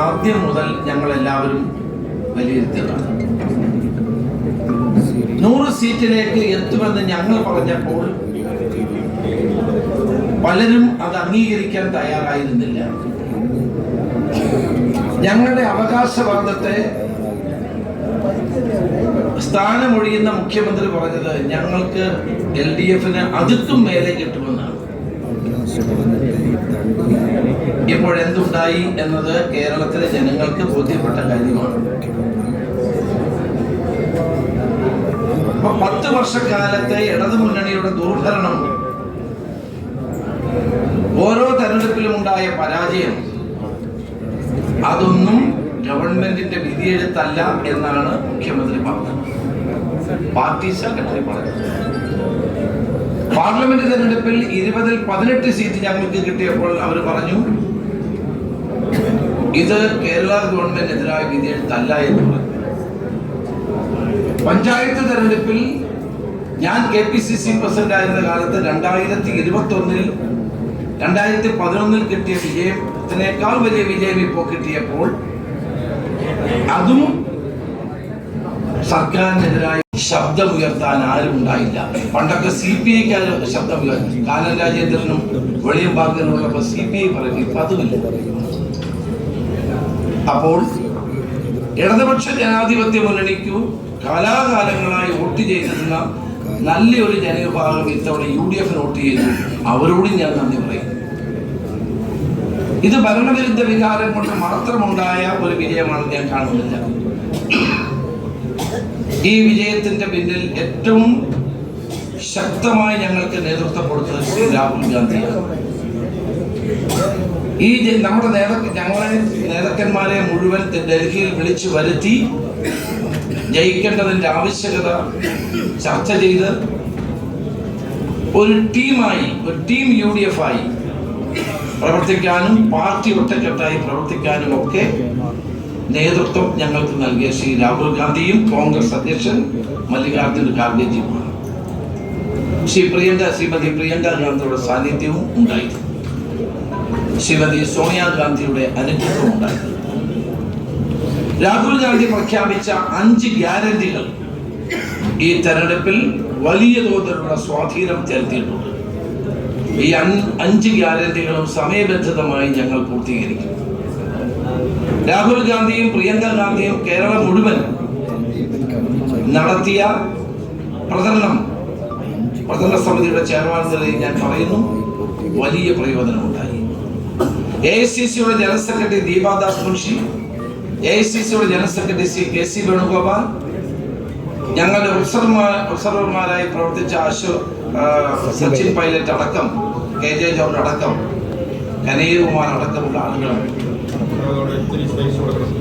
ആദ്യം മുതൽ ഞങ്ങൾ എല്ലാവരും വിലയിരുത്തിയതാണ്. 100 സീറ്റിലേക്ക് എത്തുമെന്ന് ഞങ്ങൾ പറഞ്ഞപ്പോൾ പലരും അത് അംഗീകരിക്കാൻ തയ്യാറായിരുന്നില്ല. ഞങ്ങളുടെ അവകാശവാദത്തെ സ്ഥാനമൊഴിയുന്ന മുഖ്യമന്ത്രി പറഞ്ഞത് ഞങ്ങൾക്ക് LDF-ന് അതിർത്തും മേലെ കിട്ടുമെന്നാണ്. ഇപ്പോൾ എന്തുണ്ടായി എന്നത് കേരളത്തിലെ ജനങ്ങൾക്ക് ബോധ്യപ്പെട്ട കാര്യമാണ്. 10 വർഷക്കാലത്തെ ഇടതുമുന്നണിയുടെ ദുർഭരണം, ഓരോ തെരഞ്ഞെടുപ്പിലും ഉണ്ടായ പരാജയം, അതൊന്നും ഗവൺമെന്റിന്റെ വിധിയെഴുത്തല്ല എന്നാണ് മുഖ്യമന്ത്രി പറഞ്ഞത്, പാർട്ടി സെക്രട്ടറി പറഞ്ഞത്. പാർലമെന്റ് തെരഞ്ഞെടുപ്പിൽ 20-ൽ 18 സീറ്റ് ഞങ്ങൾക്ക് കിട്ടിയപ്പോൾ അവർ പറഞ്ഞു ഇത് കേരള ഗവൺമെന്റിനെതിരായ വിധിയെഴുത്തല്ല എന്ന് പറഞ്ഞു. പഞ്ചായത്ത് തെരഞ്ഞെടുപ്പിൽ ഞാൻ KPCC പ്രസിഡന്റ് ആയിരുന്ന കാലത്ത് 2021-ൽ 2011-ൽ കിട്ടിയ വിജയത്തിനേക്കാൾ വലിയ വിജയം ഇപ്പോൾ കിട്ടിയപ്പോൾ അതും സർക്കാരിനെതിരായി ശബ്ദമുയർത്താൻ ആരും ഉണ്ടായില്ല. പണ്ടൊക്കെ CPI-ക്കാര് ശബ്ദമുയർത്തി, കാനൻ രാജേന്ദ്രനും വെളിയം ഭാഗത്തിനുള്ളപ്പോൾ CPI പറയും, ഇപ്പൊ അതുമില്ല. അപ്പോൾ ഇടതുപക്ഷ ജനാധിപത്യ മുന്നണിക്കു കാലാകാലങ്ങളായി വോട്ട് ചെയ്തിരുന്ന നല്ലൊരു ജനവിഭാഗം ഇത്തവണ UDF-ന് വോട്ട് ചെയ്തു. അവരോടും ഞാൻ നന്ദി പറയും. ഇത് ഭരണവിരുദ്ധ വികാരം കൊണ്ട് മാത്രമുണ്ടായ ഒരു വിജയമാണെന്ന് ഞാൻ കാണുന്നില്ല. ഈ വിജയത്തിന്റെ പിന്നിൽ ഏറ്റവും ശക്തമായി ഞങ്ങൾക്ക് നേതൃത്വം കൊടുത്തത് ശ്രീ രാഹുൽ ഗാന്ധിയാണ്. ഈ നമ്മുടെ ഞങ്ങളെ നേതാക്കന്മാരെ മുഴുവൻ ഡൽഹിയിൽ വിളിച്ചു വരുത്തി ജയിക്കേണ്ടതിന്റെ ആവശ്യകത ചർച്ച ചെയ്ത് ഒരു ടീമായി, ഒരു ടീം UDF-ആയി പ്രവർത്തിക്കാനും പാർട്ടി ഒറ്റക്കെട്ടായി പ്രവർത്തിക്കാനും ഒക്കെ നേതൃത്വം ഞങ്ങൾക്ക് നൽകിയ ശ്രീ രാഹുൽ ഗാന്ധിയും കോൺഗ്രസ് അധ്യക്ഷൻ മല്ലികാർജുന ഖാർഗെജിയുമാണ്. ശ്രീമതി പ്രിയങ്ക ഗാന്ധിയുടെ സാന്നിധ്യവും ഉണ്ടായിരുന്നു. ശ്രീമതി സോണിയാഗാന്ധിയുടെ അനുഗ്രഹവും ഉണ്ടായിരുന്നു. രാഹുൽ ഗാന്ധി പ്രഖ്യാപിച്ച 5 ഗ്യാരണ്ടികൾ ഈ തെരഞ്ഞെടുപ്പിൽ വലിയ തോതിലുള്ള സ്വാധീനം ചെലുത്തിയിട്ടുണ്ട്. ഈ 5 ഗ്യാരണ്ടികളും സമയബന്ധിതമായി ഞങ്ങൾ പൂർത്തീകരിക്കും. രാഹുൽ ഗാന്ധിയും പ്രിയങ്ക ഗാന്ധിയും കേരളം മുഴുവൻ നടത്തിയ പ്രചരണ സമിതിയുടെ ചെയർമാൻ നിലയിൽ ഞാൻ പറയുന്നു, വലിയ പ്രയോജനമുണ്ടായി. AICC-യുടെ ജനറൽ സെക്രട്ടറി ദീപാദാസ് മുൻഷി, AICC-യുടെ ജനറൽ സെക്രട്ടറി KC വേണുഗോപാൽ, ഞങ്ങളുടെ ഒബ്സർവർമാരായി പ്രവർത്തിച്ച സച്ചിൻ പൈലറ്റ് അടക്കം, KJ ജോർജ് അടക്കം, കനയ്യകുമാർ അടക്കമുള്ള ആളുകൾ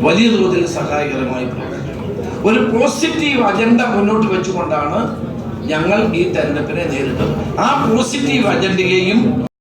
വലിയ തോതിൽ സഹായകരമായി പ്രവർത്തിച്ചു. ഒരു പോസിറ്റീവ് അജണ്ട മുന്നോട്ട് വെച്ചുകൊണ്ടാണ് ഞങ്ങൾ ഈ തെരഞ്ഞെടുപ്പിനെ നേരിട്ടത്. ആ പോസിറ്റീവ് അജണ്ടയെയും